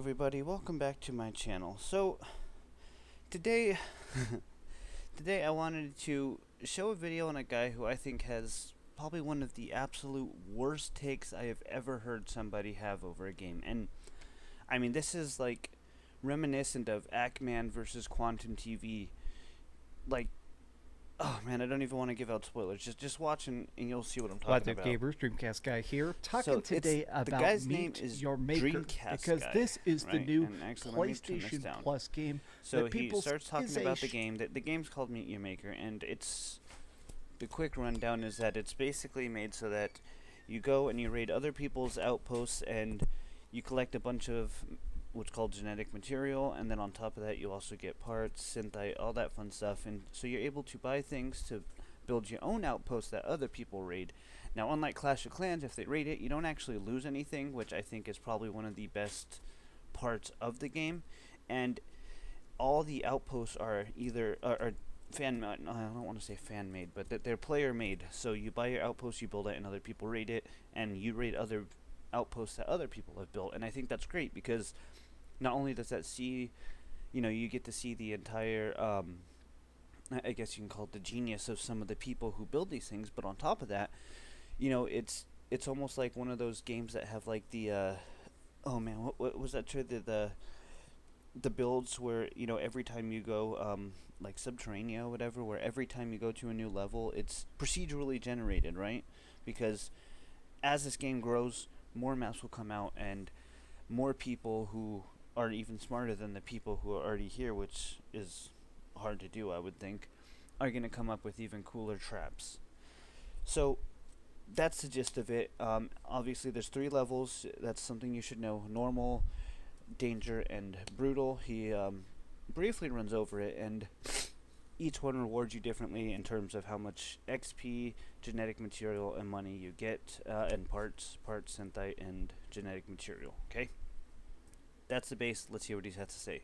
everybody, welcome back to my channel. So today today I wanted to show a video on a guy who I think has probably one of the absolute worst takes I have ever heard somebody have over a game. And I mean, this is like reminiscent of Ackman versus Quantum TV. Like, oh man, I don't even want to give out spoilers. Just watch and you'll see what I'm What talking up, about. gamers? Dreamcast guy here, So talking it's today the about guy's name Meet is Your Maker, Dreamcast because guy, this is the right? new And actually, let me turn this PlayStation down. Plus game So that he people starts talking is about the game. The game's called Meet Your Maker, and it's the quick rundown is that it's basically made so that you go and you raid other people's outposts, and you collect a bunch of what's called genetic material, and then on top of that, you also get parts, synthite, all that fun stuff, and so you're able to buy things to build your own outposts that other people raid. Now, unlike Clash of Clans, if they raid it, you don't actually lose anything, which I think is probably one of the best parts of the game. And all the outposts are either are fan made. I don't want to say fan made, but they're player made. So you buy your outpost, you build it, and other people raid it, and you raid other outposts that other people have built. And I think that's great because not only does that see, you get to see the entire I guess you can call it the genius of some of the people who build these things, but on top of that, it's almost like one of those games that have like the oh man, what was that trade the builds where every time you go like Subterranea or whatever, where every time you go to a new level, it's procedurally generated, right? Because as this game grows, more maps will come out, and more people who are even smarter than the people who are already here, which is hard to do, I would think, are going to come up with even cooler traps. So that's the gist of it. Obviously, there's 3 levels. That's something you should know: normal, danger, and brutal. He briefly runs over it, and each one rewards you differently in terms of how much XP, genetic material, and money you get, and parts, synthite, and genetic material. Okay, that's the base. Let's hear what he has to say.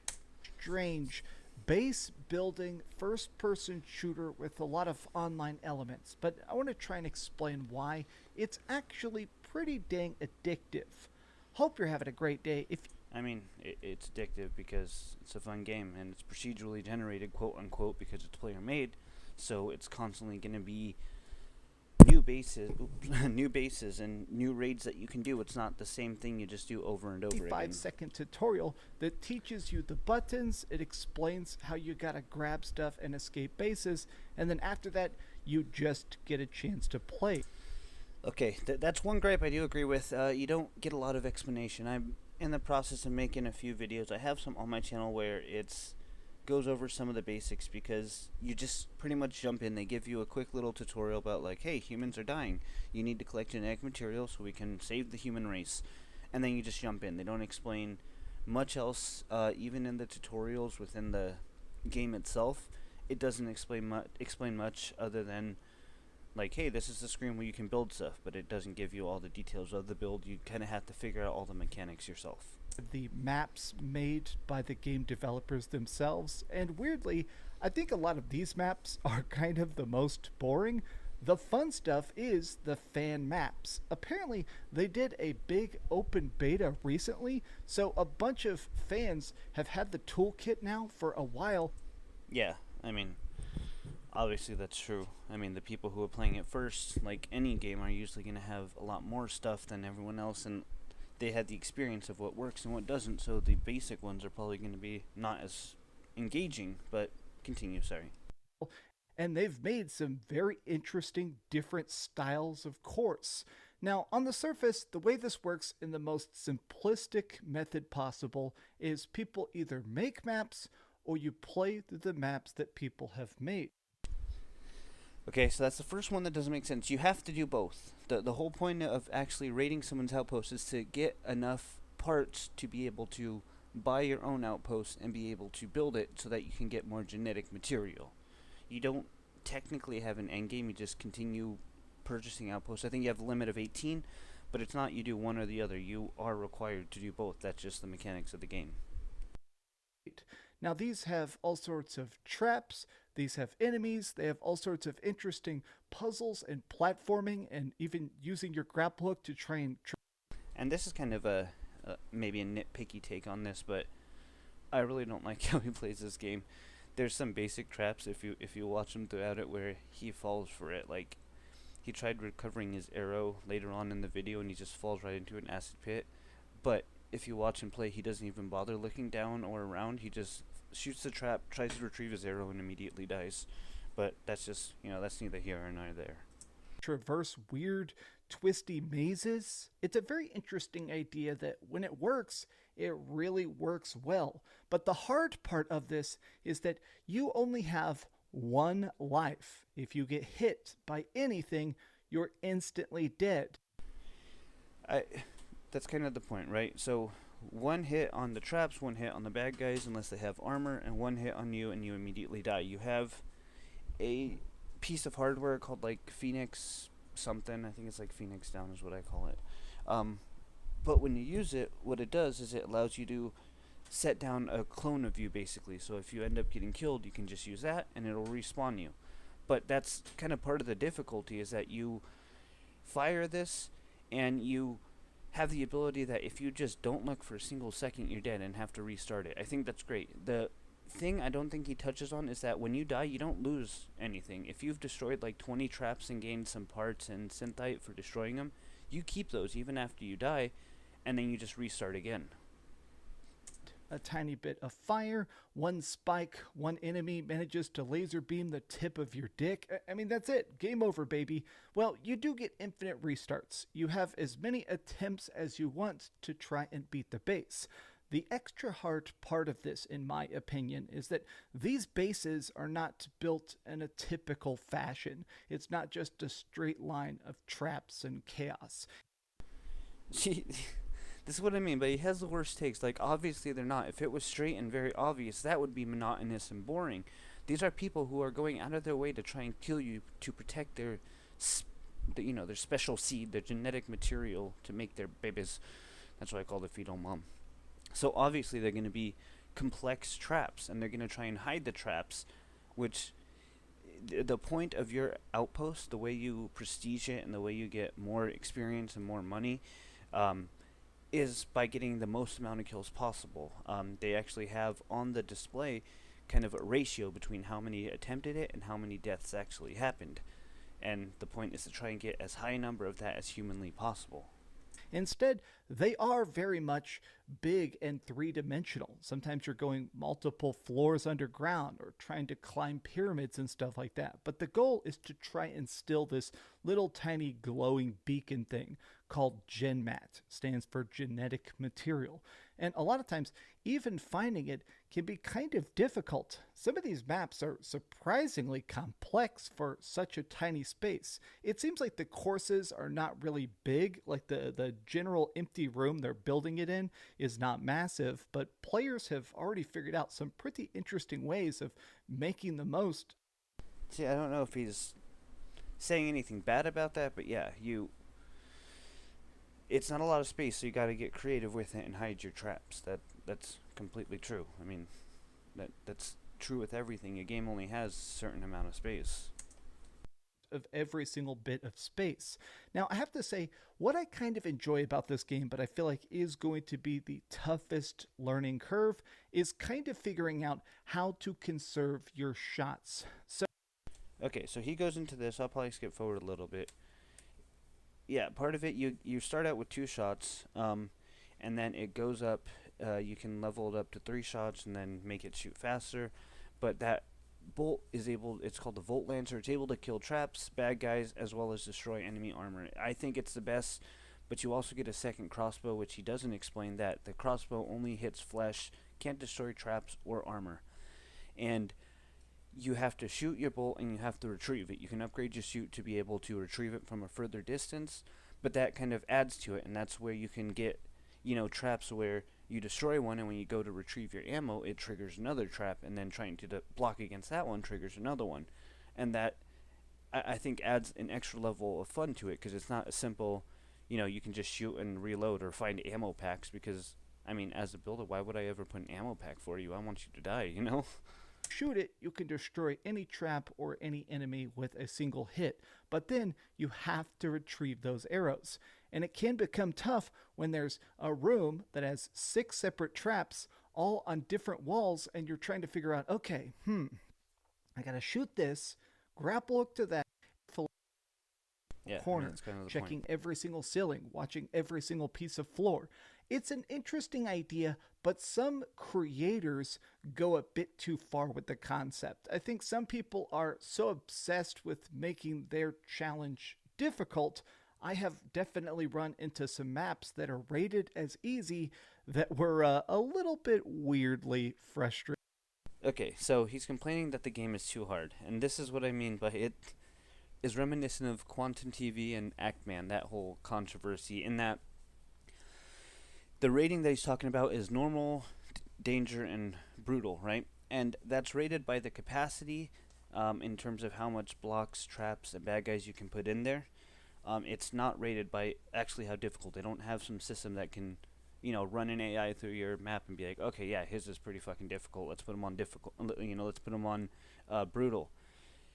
strange base building first-person shooter with a lot of online elements, but I want to try and explain why it's actually pretty dang addictive. Hope you're having a great day. If I mean, it's addictive because it's a fun game, and it's procedurally generated, quote unquote, because it's player made. So it's constantly going to be new bases, new bases, and new raids that you can do. It's not the same thing you just do over and over again. 5-second tutorial that teaches you the buttons, it explains how you gotta grab stuff and escape bases, and then after that you just get a chance to play. Okay, that's one gripe I do agree with. You don't get a lot of explanation. I'm in the process of making a few videos. I have some on my channel where it's goes over some of the basics, because you just pretty much jump in. They give you a quick little tutorial about like, hey, humans are dying. You need to collect genetic material so we can save the human race. And then you just jump in. They don't explain much else. Even in the tutorials within the game itself, it doesn't explain much other than like, hey, this is the screen where you can build stuff, but it doesn't give you all the details of the build. You kind of have to figure out all the mechanics yourself. The maps made by the game developers themselves, and weirdly, I think a lot of these maps are kind of the most boring. The fun stuff is the fan maps. Apparently, they did a big open beta recently, so a bunch of fans have had the toolkit now for a while. Yeah, I mean, obviously that's true. I mean, the people who are playing it first, like any game, are usually going to have a lot more stuff than everyone else, and they had the experience of what works and what doesn't, so the basic ones are probably going to be not as engaging. But continue, sorry. And they've made some very interesting different styles of course. Now, on the surface, the way this works in the most simplistic method possible is people either make maps or you play through the maps that people have made. Okay, so that's the first one that doesn't make sense. You have to do both. The whole point of actually raiding someone's outpost is to get enough parts to be able to buy your own outpost and be able to build it so that you can get more genetic material. You don't technically have an end game, you just continue purchasing outposts. I think you have a limit of 18, but it's not you do one or the other. You are required to do both. That's just the mechanics of the game. Now, these have all sorts of traps, these have enemies, they have all sorts of interesting puzzles and platforming, and even using your grapple hook to try and And this is kind of a maybe a nitpicky take on this, but I really don't like how he plays this game. There's some basic traps if you watch him throughout it where he falls for it. Like he tried recovering his arrow later on in the video and he just falls right into an acid pit. But if you watch him play, he doesn't even bother looking down or around. He just shoots the trap, tries to retrieve his arrow, and immediately dies. But that's just, that's neither here nor there. Traverse weird, twisty mazes. It's a very interesting idea that when it works, it really works well. But the hard part of this is that you only have one life. If you get hit by anything, you're instantly dead. I That's kind of the point, right? So one hit on the traps, one hit on the bad guys unless they have armor, and one hit on you and you immediately die. You have a piece of hardware called like Phoenix something. I think it's like Phoenix Down is what I call it. But when you use it, what it does is it allows you to set down a clone of you basically. So if you end up getting killed, you can just use that and it'll respawn you. But that's kind of part of the difficulty is that you fire this and you have the ability that if you just don't look for a single second, you're dead and have to restart it. I think that's great. The thing I don't think he touches on is that when you die, you don't lose anything. If you've destroyed like 20 traps and gained some parts and synthite for destroying them, you keep those even after you die, and then you just restart again. A tiny bit of fire, one spike, one enemy manages to laser beam the tip of your dick. I mean, that's it. Game over, baby. Well, you do get infinite restarts. You have as many attempts as you want to try and beat the base. The extra hard part of this, in my opinion, is that these bases are not built in a typical fashion. It's not just a straight line of traps and chaos. See, this is what I mean, but he has the worst takes. Like, obviously they're not. If it was straight and very obvious, that would be monotonous and boring. These are people who are going out of their way to try and kill you to protect their special seed, their genetic material to make their babies. That's what I call the fetal mom. So obviously they're going to be complex traps, and they're going to try and hide the traps, which the point of your outpost, the way you prestige it and the way you get more experience and more money, is by getting the most amount of kills possible. They actually have on the display kind of a ratio between how many attempted it and how many deaths actually happened. And the point is to try and get as high a number of that as humanly possible. Instead, they are very much big and three-dimensional. Sometimes you're going multiple floors underground or trying to climb pyramids and stuff like that. But the goal is to try and steal this little tiny glowing beacon thing called GenMat. Stands for genetic material. And a lot of times, even finding it can be kind of difficult. Some of these maps are surprisingly complex for such a tiny space. It seems like the courses are not really big, like the general empty room they're building it in is not massive, but players have already figured out some pretty interesting ways of making the most. See, I don't know if he's saying anything bad about that, but yeah, it's not a lot of space, so you got to get creative with it and hide your traps. That's completely true. I mean, that's true with everything. A game only has a certain amount of space. Of every single bit of space. Now, I have to say, what I kind of enjoy about this game, but I feel like is going to be the toughest learning curve, is kind of figuring out how to conserve your shots. So, okay, so he goes into this. I'll probably skip forward a little bit. Yeah, part of it, you start out with 2 shots, and then it goes up. You can level it up to 3 shots and then make it shoot faster. But that bolt is it's called the Volt Lancer. It's able to kill traps, bad guys, as well as destroy enemy armor. I think it's the best, but you also get a second crossbow, which he doesn't explain that. The crossbow only hits flesh, can't destroy traps or armor. And you have to shoot your bolt and you have to retrieve it. You can upgrade your shoot to be able to retrieve it from a further distance, but that kind of adds to it, and that's where you can get, traps where you destroy one, and when you go to retrieve your ammo, it triggers another trap, and then trying to block against that one triggers another one. And that, I think, adds an extra level of fun to it, because it's not a simple, you can just shoot and reload or find ammo packs, because, I mean, as a builder, why would I ever put an ammo pack for you? I want you to die, shoot it, you can destroy any trap or any enemy with a single hit, but then you have to retrieve those arrows. And it can become tough when there's a room that has 6 separate traps all on different walls, and you're trying to figure out, okay, I gotta shoot this, grapple hook to that Yeah, I mean corner, that's kind of the point. checking every single ceiling, watching every single piece of floor. It's an interesting idea, but some creators go a bit too far with the concept. I think some people are so obsessed with making their challenge difficult. I have definitely run into some maps that are rated as easy that were a little bit weirdly frustrating. Okay, so he's complaining that the game is too hard, and this is what I mean by it is reminiscent of Quantum TV and Actman, that whole controversy, in that the rating that he's talking about is normal, danger, and brutal, right? And that's rated by the capacity in terms of how much blocks, traps, and bad guys you can put in there. It's not rated by actually how difficult. They don't have some system that can, run an AI through your map and be like, okay, yeah, his is pretty fucking difficult. Let's put him on difficult. Let's put him on brutal.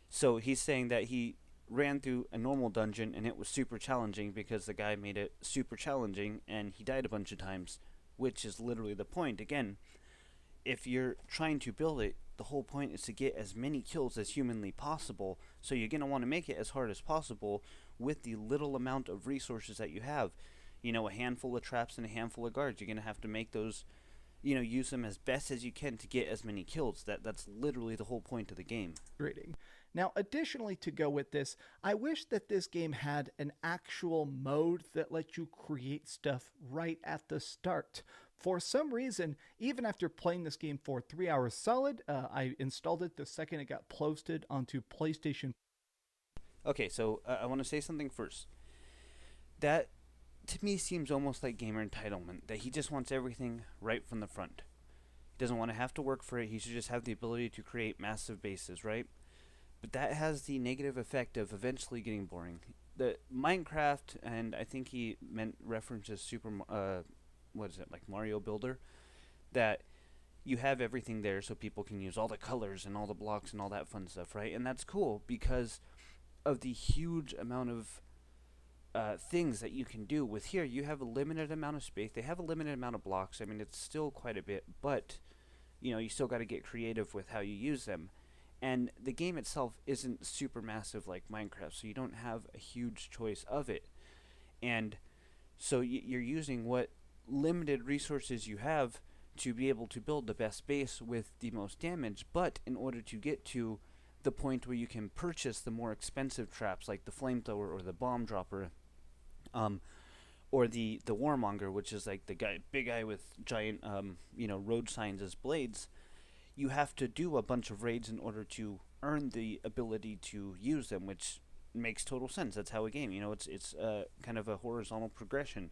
So he's saying that he ran through a normal dungeon and it was super challenging because the guy made it super challenging and he died a bunch of times, which is literally the point. Again, if you're trying to build it, the whole point is to get as many kills as humanly possible. So you're going to want to make it as hard as possible with the little amount of resources that you have. A handful of traps and a handful of guards. You're going to have to make those, use them as best as you can to get as many kills. That's literally the whole point of the game. Rating. Now, additionally, to go with this, I wish that this game had an actual mode that let you create stuff right at the start. For some reason, even after playing this game for 3 hours solid, I installed it the second it got posted onto PlayStation. Okay, so I want to say something first. That, to me, seems almost like gamer entitlement, that he just wants everything right from the front. He doesn't want to have to work for it, he should just have the ability to create massive bases, right? But that has the negative effect of eventually getting boring. The Minecraft, and I think he meant references what is it, like Mario Builder, that you have everything there so people can use all the colors and all the blocks and all that fun stuff, right? And that's cool because of the huge amount of things that you can do. With here, you have a limited amount of space. They have a limited amount of blocks. I mean, it's still quite a bit, but you still got to get creative with how you use them. And the game itself isn't super massive like Minecraft, so you don't have a huge choice of it. And so you're using what limited resources you have to be able to build the best base with the most damage. But in order to get to the point where you can purchase the more expensive traps like the flamethrower or the bomb dropper, or the warmonger, which is like the big guy with giant road signs as blades, you have to do a bunch of raids in order to earn the ability to use them, which makes total sense. That's how a game, it's kind of a horizontal progression.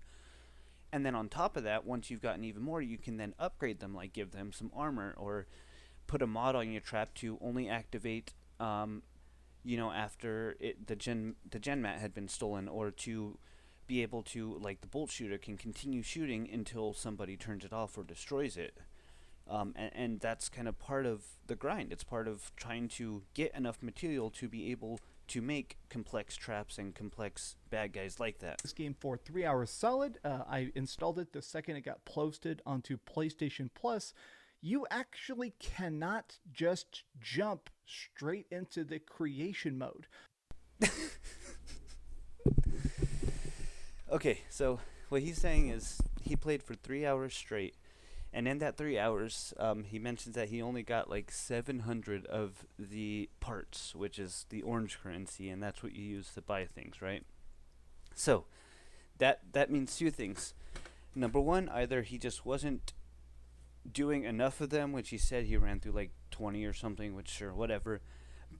And then on top of that, once you've gotten even more, you can then upgrade them, like give them some armor or put a mod on your trap to only activate, after the GenMat had been stolen, or to be able to, like the bolt shooter, can continue shooting until somebody turns it off or destroys it. And that's kind of part of the grind. It's part of trying to get enough material to be able to make complex traps and complex bad guys like that. This game for 3 hours solid. I installed it the second it got posted onto PlayStation Plus. You actually cannot just jump straight into the creation mode. Okay, so what he's saying is he played for 3 hours straight. And in that 3 hours, he mentions that he only got like 700 of the parts, which is the orange currency, and that's what you use to buy things, right? So that means two things. Number one, either he just wasn't doing enough of them, which he said he ran through like 20 or something, which sure, whatever.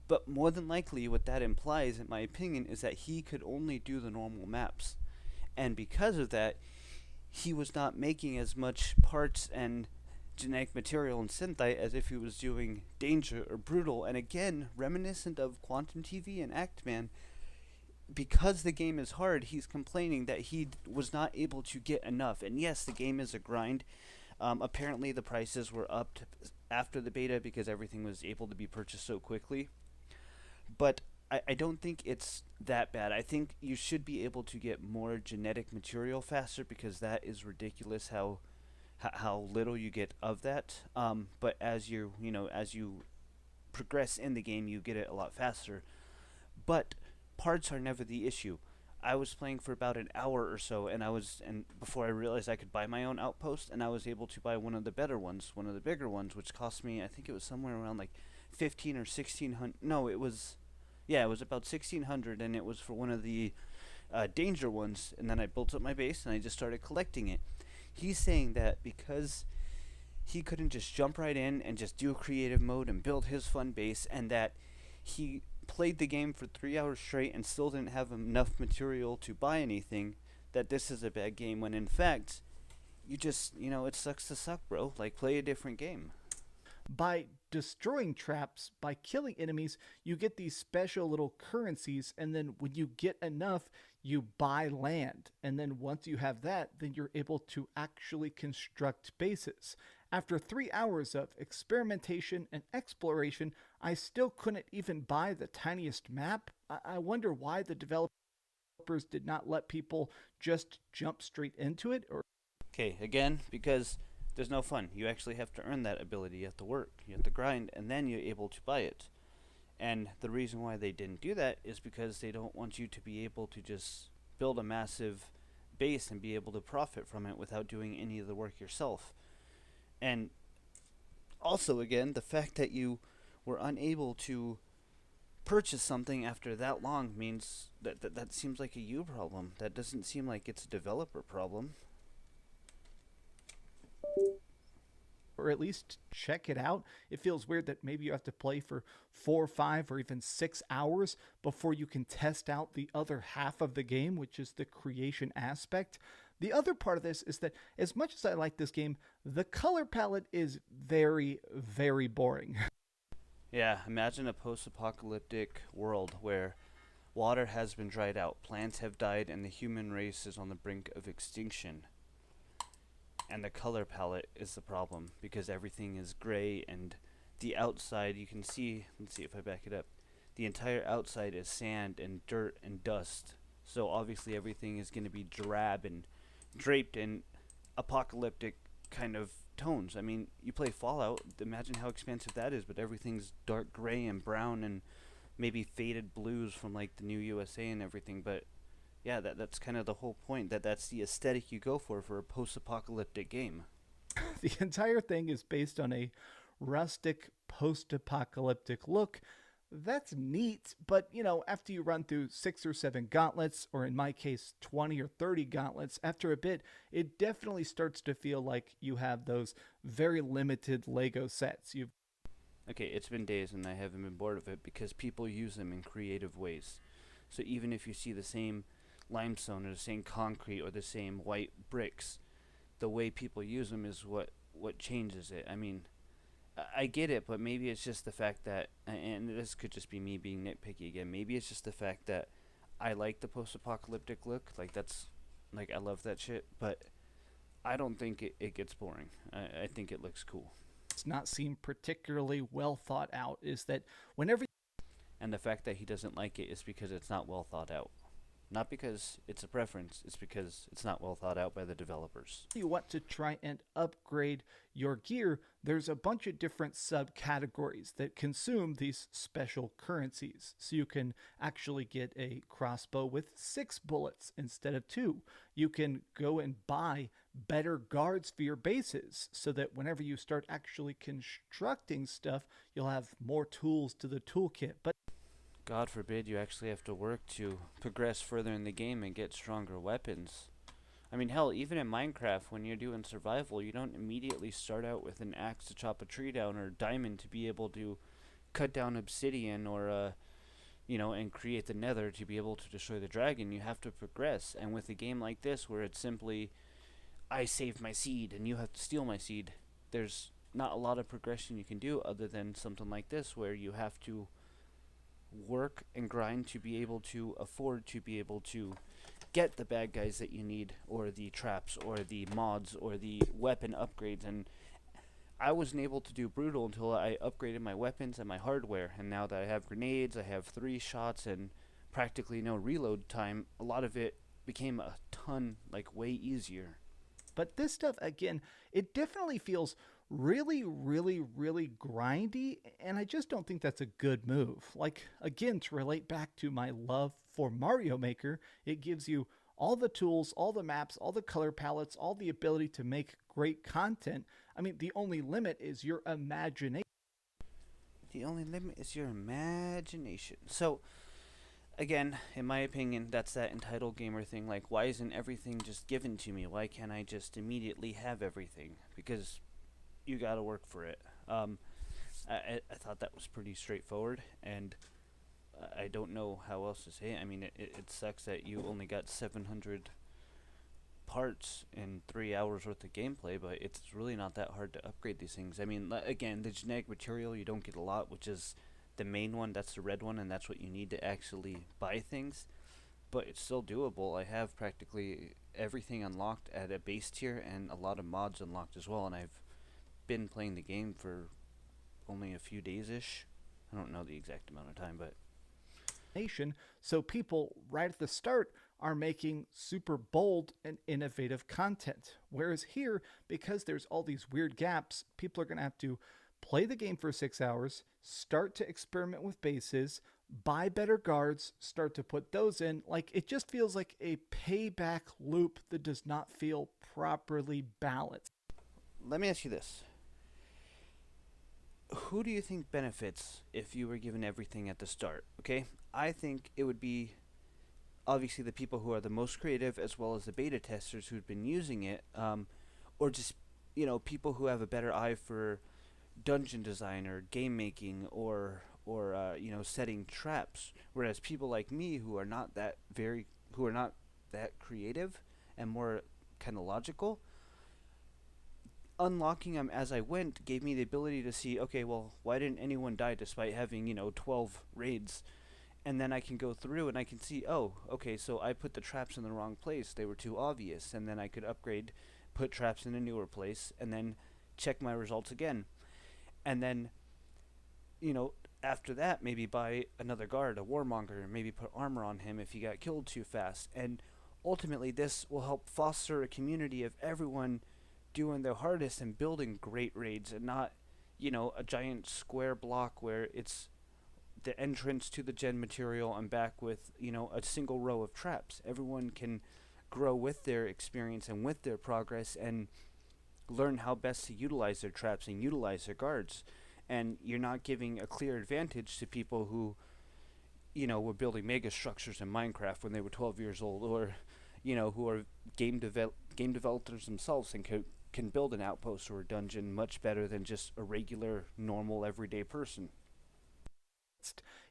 But more than likely, what that implies, in my opinion, is that he could only do the normal maps. And because of that, he was not making as much parts and genetic material and synthite as if he was doing danger or brutal. And again, reminiscent of Quantum TV and Actman, because the game is hard, he's complaining that he was not able to get enough. And yes, the game is a grind. Apparently the prices were upped after the beta because everything was able to be purchased so quickly. But I don't think it's that bad. I think you should be able to get more genetic material faster because that is ridiculous how little you get of that. But as as you progress in the game, you get it a lot faster. But parts are never the issue. I was playing for about an hour or so, and before I realized I could buy my own outpost, and I was able to buy one of the better ones, one of the bigger ones, which cost me, I think it was somewhere around like 15 or 1600. No, it was, yeah, it was about 1600, and it was for one of the danger ones. And then I built up my base, and I just started collecting it. He's saying that because he couldn't just jump right in and just do a creative mode and build his fun base, and that he played the game for 3 hours straight and still didn't have enough material to buy anything, that this is a bad game, when in fact, it sucks to suck, bro. Like, play a different game. By destroying traps, by killing enemies, you get these special little currencies, and then when you get enough, you buy land. And then once you have that, then you're able to actually construct bases. After 3 hours of experimentation and exploration, I still couldn't even buy the tiniest map. I wonder why the developers did not let people just jump straight into it, or Okay, again, because there's no fun. You actually have to earn that ability. You have to work, you have to grind, and then you're able to buy it. And the reason why they didn't do that is because they don't want you to be able to just build a massive base and be able to profit from it without doing any of the work yourself. And also, again, the fact that you were unable to purchase something after that long means that seems like a you problem. That doesn't seem like it's a developer problem. at least check it out. It feels weird that maybe you have to play for 4, 5, or even 6 hours before you can test out the other half of the game, which is the creation aspect. The other part of this is that as much as I like this game, the color palette is very, very boring. Yeah, imagine a post apocalyptic world where water has been dried out, plants have died, and the human race is on the brink of extinction. And the color palette is the problem because everything is gray, and the outside, you can see, let's see if I back it up, the entire outside is sand and dirt and dust. So obviously everything is going to be drab and draped in apocalyptic kind of tones. I mean, you play Fallout, imagine how expensive that is, but everything's dark gray and brown and maybe faded blues from like the new USA and everything. But yeah, that's kind of the whole point, that's the aesthetic you go for a post-apocalyptic game. The entire thing is based on a rustic post apocalyptic look. That's neat, but after you run through 6 or 7 gauntlets, or in my case, 20 or 30 gauntlets, after a bit, it definitely starts to feel like you have those very limited Lego sets. You've Okay, it's been days and I haven't been bored of it because people use them in creative ways. So even if you see the same limestone or the same concrete or the same white bricks, the way people use them is what changes it. I mean, I get it, but maybe it's just the fact that, and this could just be me being nitpicky again. Maybe it's just the fact that I like the post-apocalyptic look. Like I love that shit. But I don't think it gets boring. I think it looks cool. not seem particularly well thought out is that whenever And the fact that he doesn't like it is because it's not well thought out. Not because it's a preference, it's because it's not well thought out by the developers. you want to try and upgrade your gear, there's a bunch of different subcategories that consume these special currencies. So you can actually get a crossbow with 6 bullets instead of 2. You can go and buy better guards for your bases so that whenever you start actually constructing stuff, you'll have more tools to the toolkit. But God forbid you actually have to work to progress further in the game and get stronger weapons. I mean, hell, even in Minecraft, when you're doing survival, you don't immediately start out with an axe to chop a tree down or a diamond to be able to cut down obsidian or, and create the nether to be able to destroy the dragon. You have to progress. And with a game like this, where it's simply, I saved my seed and you have to steal my seed, there's not a lot of progression you can do other than something like this, where you have to work and grind to be able to afford to be able to get the bad guys that you need, or the traps, or the mods, or the weapon upgrades. And I wasn't able to do brutal until I upgraded my weapons and my hardware. And now that I have grenades, I have 3 shots and practically no reload time, a lot of it became a ton, like, way easier. But this stuff, again, it definitely feels really, really, really grindy, and I just don't think that's a good move. Like, again, to relate back to my love for Mario Maker, it gives you all the tools, all the maps, all the color palettes, all the ability to make great content. I mean, the only limit is your imagination. The only limit is your imagination. So, again, in my opinion, that's that entitled gamer thing. Like, why isn't everything just given to me? Why can't I just immediately have everything? Because you gotta work for it. I thought that was pretty straightforward, and I don't know how else to say it. I mean, it sucks that you only got 700 parts in 3 hours worth of gameplay, but it's really not that hard to upgrade these things. I mean, again, the genetic material you don't get a lot, which is the main one. That's the red one, and that's what you need to actually buy things. But it's still doable. I have practically everything unlocked at a base tier, and a lot of mods unlocked as well. And I've been playing the game for only a few days ish. I don't know the exact amount of time, but So people right at the start are making super bold and innovative content. Whereas here, because there's all these weird gaps, people are going to have to play the game for 6 hours, start to experiment with bases, buy better guards, start to put those in. Like, it just feels like a payback loop that does not feel properly balanced. let me ask you this: who do you think benefits if you were given everything at the start? Okay, I think it would be obviously the people who are the most creative, as well as the beta testers who've been using it, or just people who have a better eye for dungeon design or game making or setting traps. Whereas people like me who are not that creative and more kind of logical, unlocking them as I went gave me the ability to see, okay, well, why didn't anyone die despite having 12 raids? And then I can go through and I can see, oh, okay, so I put the traps in the wrong place. They were too obvious. And then I could upgrade, put traps in a newer place, and then check my results again. And then, after that, maybe buy another guard, a warmonger, maybe put armor on him if he got killed too fast. And ultimately, this will help foster a community of everyone doing their hardest and building great raids, and not, a giant square block where it's the entrance to the gen material and back with a single row of traps. Everyone can grow with their experience and with their progress and learn how best to utilize their traps and utilize their guards. And you're not giving a clear advantage to people who were building mega structures in Minecraft when they were 12 years old, or who are game developers themselves and can build an outpost or a dungeon much better than just a regular normal everyday person.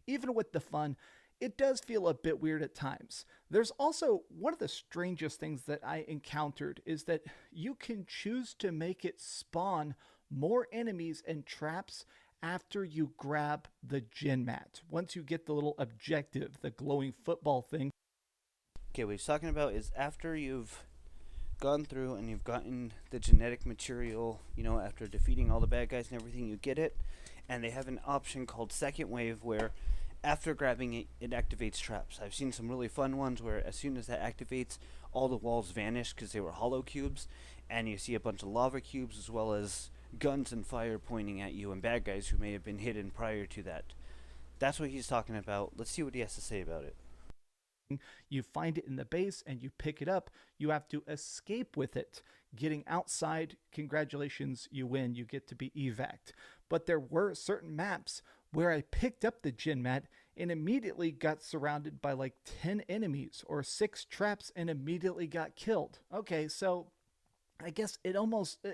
Even with the fun, it does feel a bit weird at times. There's also one of the strangest things that I encountered is that you can choose to make it spawn more enemies and traps after you grab the GenMat. Once you get the little objective, the glowing football thing. Okay, what he's talking about is after you've gone through and you've gotten the genetic material, after defeating all the bad guys and everything, you get it, and they have an option called Second Wave where after grabbing it, it activates traps. I've seen some really fun ones where as soon as that activates, all the walls vanish because they were hollow cubes, and you see a bunch of lava cubes as well as guns and fire pointing at you and bad guys who may have been hidden prior to that. That's what he's talking about. Let's see what he has to say about it. You find it in the base and you pick it up. You have to escape with it. Getting outside, congratulations, you win. You get to be evac'd. But there were certain maps where I picked up the GenMat and immediately got surrounded by like 10 enemies or 6 traps and immediately got killed. Okay, so I guess it almost,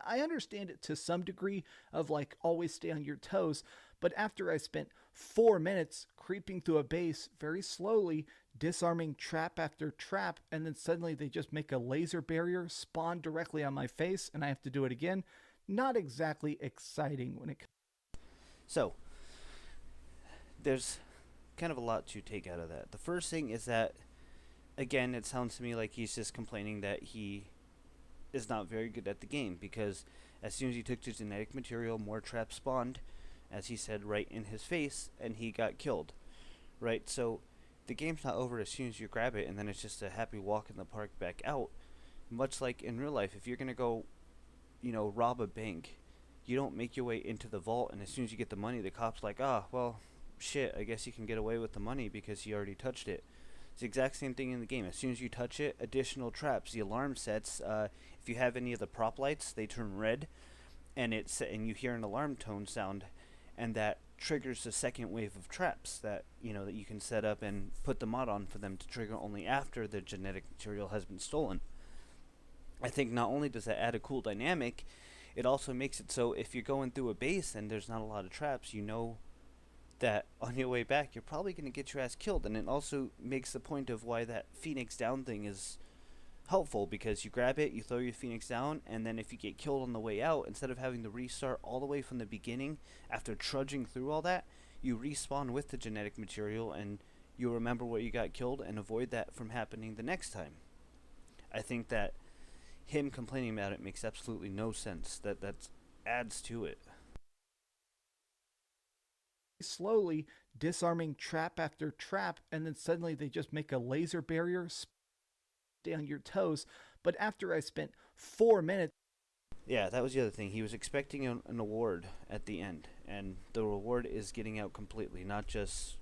I understand it to some degree of like always stay on your toes, but after I spent 4 minutes creeping through a base very slowly, disarming trap after trap, and then suddenly they just make a laser barrier spawn directly on my face and I have to do it again, not exactly exciting when it comes. So, there's kind of a lot to take out of that. The first thing is that, again, it sounds to me like he's just complaining that he is not very good at the game because, As soon as he took the genetic material, more traps spawned, as he said, right in his face, and he got killed. Right? So the game's not over as soon as you grab it, and then it's just a happy walk in the park back out. Much like in real life, if you're gonna go, rob a bank, you don't make your way into the vault, and as soon as you get the money, the cop's like, well, shit, I guess you can get away with the money because you already touched it. It's the exact same thing in the game. As soon as you touch it, additional traps. The alarm sets. If you have any of the prop lights, they turn red, and you hear an alarm tone sound, and that triggers the second wave of traps that you can set up and put the mod on for them to trigger only after the genetic material has been stolen. I think not only does that add a cool dynamic, it also makes it so if you're going through a base and there's not a lot of traps, you know that on your way back you're probably going to get your ass killed. And it also makes the point of why that Phoenix down thing is helpful, because you grab it, you throw your Phoenix down, and then if you get killed on the way out, instead of having to restart all the way from the beginning after trudging through all that, you respawn with the genetic material and you remember where you got killed and avoid that from happening the next time. I think that him complaining about it makes absolutely no sense. That adds to it. Slowly disarming trap after trap, and then suddenly they just make a laser barrier down your toes. But after I spent 4 minutes, Yeah, that was the other thing. He was expecting an award at the end, and the reward is getting out completely, not just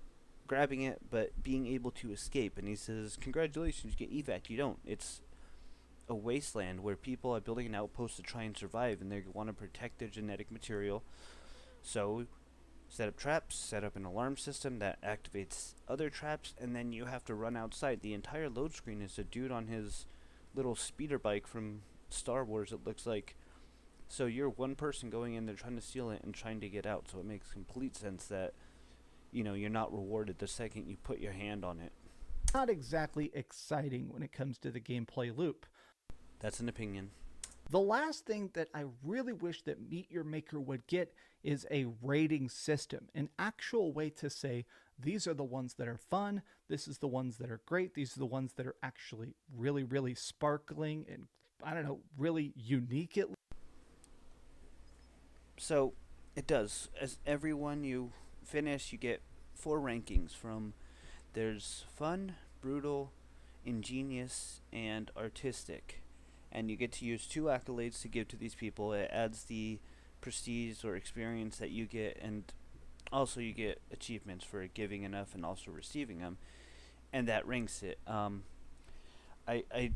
grabbing it, but being able to escape. And he says, "Congratulations, you get evac." You don't. It's a wasteland where people are building an outpost to try and survive, and they want to protect their genetic material. So set up traps, set up an alarm system that activates other traps, and then you have to run outside. The entire load screen is a dude on his little speeder bike from Star Wars, it looks like. So you're one person going in there trying to steal it and trying to get out. So it makes complete sense that, you're not rewarded the second you put your hand on it. not exactly exciting when it comes to the gameplay loop. That's an opinion. The last thing that I really wish that Meet Your Maker would get is a rating system, an actual way to say, these are the ones that are fun, this is the ones that are great, these are the ones that are actually really, really sparkling and, I don't know, really unique at least. So it does. As everyone you finish, you get 4 rankings from there's fun, brutal, ingenious, and artistic. And you get to use 2 accolades to give to these people. It adds the prestige or experience that you get, and also you get achievements for giving enough and also receiving them, and that ranks it. I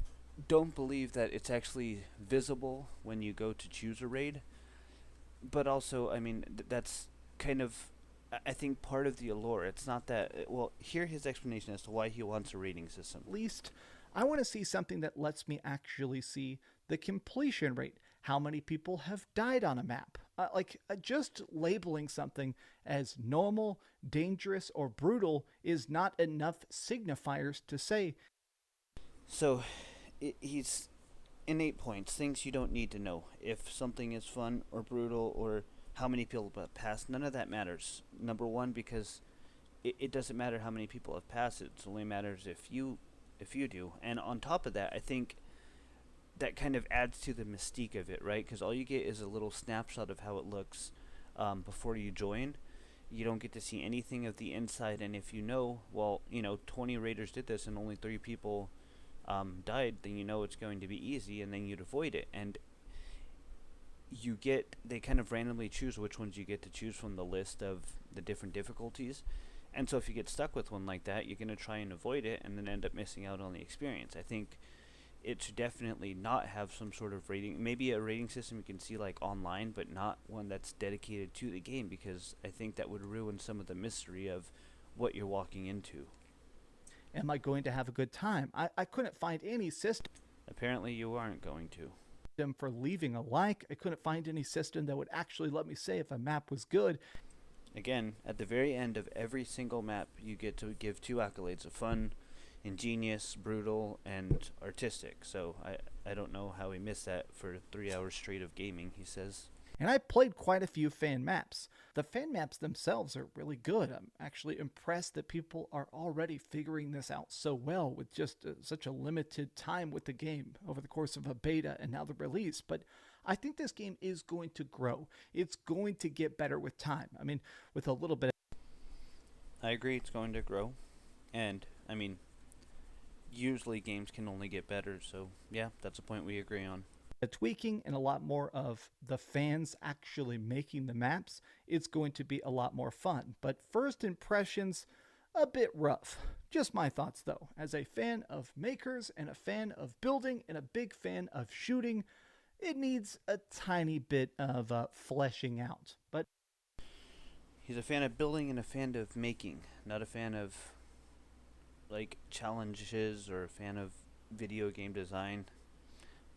don't believe that it's actually visible when you go to choose a raid, but also, I mean, that's kind of, I think, part of the allure. It's not that, well, hear his explanation as to why he wants a rating system. At least I want to see something that lets me actually see the completion rate. How many people have died on a map? Just labeling something as normal, dangerous, or brutal is not enough signifiers to say. So, he's in 8 points, things you don't need to know. If something is fun or brutal or how many people have passed, none of that matters. Number one, because it doesn't matter how many people have passed it. It only matters if you do. And on top of that, I think that kind of adds to the mystique of it, right? Because all you get is a little snapshot of how it looks before you join. You don't get to see anything of the inside, and if 20 raiders did this and only 3 people died, then it's going to be easy, and then you'd avoid it. And they kind of randomly choose which ones you get to choose from the list of the different difficulties. And so if you get stuck with one like that, you're going to try and avoid it and then end up missing out on the experience. I think it should definitely not have some sort of rating. Maybe a rating system you can see like online, but not one that's dedicated to the game, because I think that would ruin some of the mystery of what you're walking into. Am I going to have a good time? I couldn't find any system Apparently you aren't going to. for leaving a like. I couldn't find any system that would actually let me say if a map was good. Again, at the very end of every single map, you get to give 2 accolades of fun, ingenious, brutal, and artistic. So I don't know how he missed that for 3 hours straight of gaming, he says. And I played quite a few fan maps. The fan maps themselves are really good. I'm actually impressed that people are already figuring this out so well with just such a limited time with the game over the course of a beta and now the release. But I think this game is going to grow. It's going to get better with time. I mean, with a little bit I agree it's going to grow. And, I mean, usually games can only get better, so yeah, that's a point we agree on. of tweaking and a lot more of the fans actually making the maps, it's going to be a lot more fun. But first impressions, a bit rough. Just my thoughts though. As a fan of makers and a fan of building and a big fan of shooting, it needs a tiny bit of fleshing out. But He's a fan of building and a fan of making, not a fan of, like, challenges or a fan of video game design.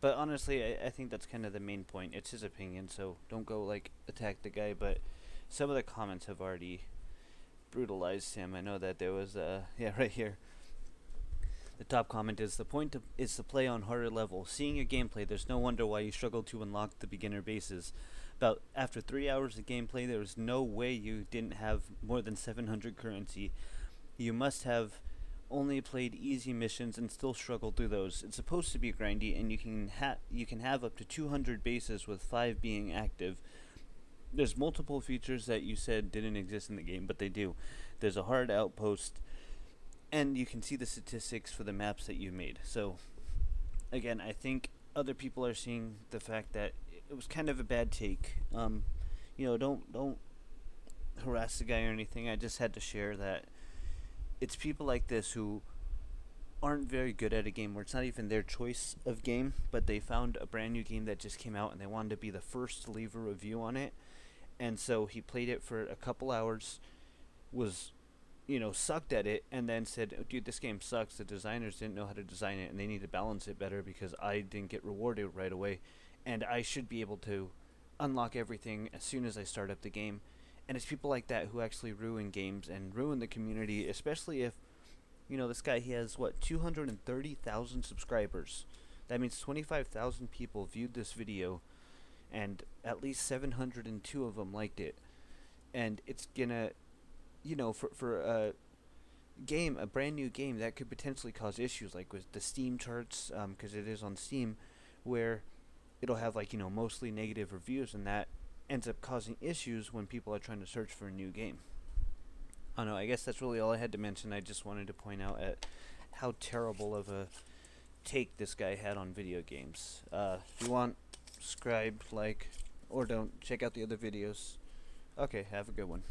But honestly, I think that's kind of the main point. It's his opinion, so don't go, like, attack the guy, but some of the comments have already brutalized him. I know that there was, yeah, right here. The top comment is, the point is to play on harder level. Seeing your gameplay, there's no wonder why you struggle to unlock the beginner bases. About after 3 hours of gameplay, there was no way you didn't have more than 700 currency. You must have only played easy missions and still struggled through those. It's supposed to be grindy, and you can have up to 200 bases with 5 being active. There's multiple features that you said didn't exist in the game, but they do. There's a hard outpost, and you can see the statistics for the maps that you made. So, again, I think other people are seeing the fact that it was kind of a bad take. Don't harass the guy or anything. I just had to share that it's people like this who aren't very good at a game where it's not even their choice of game, but they found a brand new game that just came out and they wanted to be the first to leave a review on it. And so he played it for a couple hours, was sucked at it, and then said, oh, dude, this game sucks. The designers didn't know how to design it, and they need to balance it better because I didn't get rewarded right away, and I should be able to unlock everything as soon as I start up the game. And it's people like that who actually ruin games and ruin the community, especially if, this guy, he has, 230,000 subscribers. That means 25,000 people viewed this video, and at least 702 of them liked it. And it's gonna, for a brand new game, that could potentially cause issues, like with the Steam charts, because it is on Steam, where it'll have, mostly negative reviews, and that ends up causing issues when people are trying to search for a new game. I don't know, I guess that's really all I had to mention. I just wanted to point out at how terrible of a take this guy had on video games. If you want, subscribe, like, or don't, check out the other videos. Okay, have a good one.